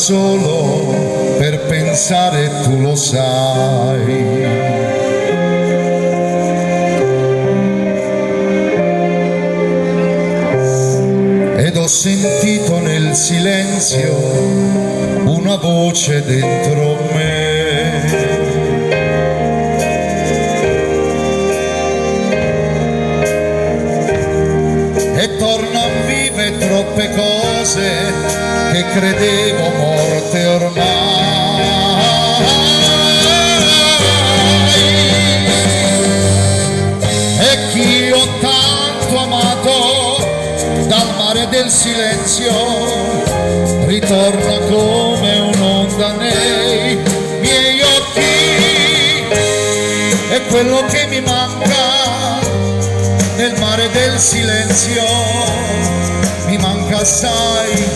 solo per pensare, tu lo sai. Ed ho sentito nel silenzio una voce dentro me. E tornan vive troppe cose che credevo morte ormai. E chi ho tanto amato dal mare del silenzio ritorna come un'onda nei miei occhi. E quello che mi manca nel mare del silenzio mi manca assai,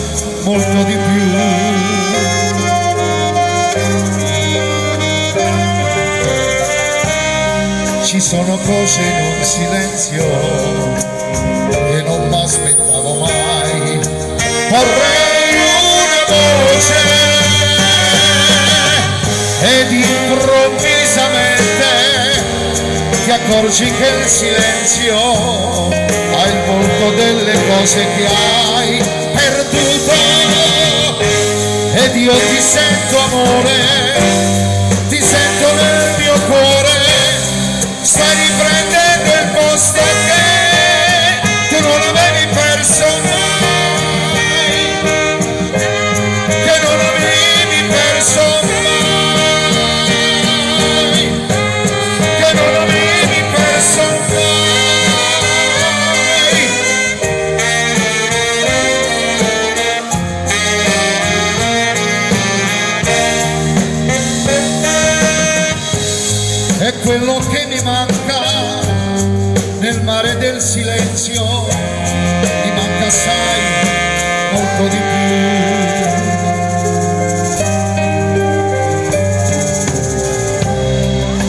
molto di più. Ci sono cose in un silenzio che non mi aspettavo mai. Vorrei una voce ed improvvisamente ti accorgi che il silenzio ha il volto delle cose che hai perduto. Ed io ti sento amore, ti sento nel mio cuore, stai riprendendo il posto che tu non avevi perso mai, che non avevi perso mai, che non avevi perso mai. È quello che mi manca nel mare del silenzio, mi manca assai, molto di più.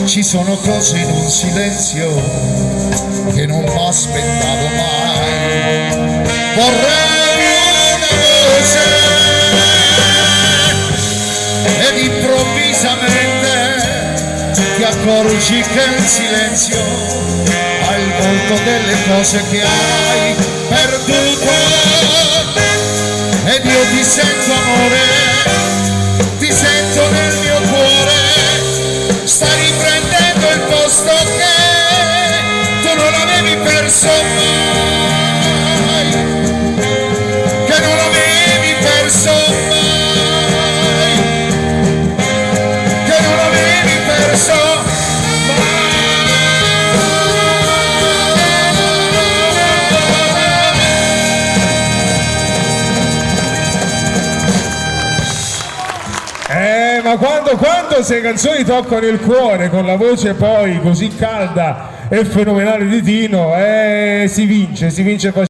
Ci sono cose in un silenzio che non mi aspettavo mai. Vorrei una voce ed improvvisamente ti accorgi che il silenzio ha il volto delle cose che hai perduto. Ed io ti sento amore, ti sento nel mio cuore, stai riprendendo il posto che tu non avevi perso mai, che non avevi perso mai, che non avevi perso mai. Ma quando queste canzoni toccano il cuore con la voce poi così calda e fenomenale di Tino, si vince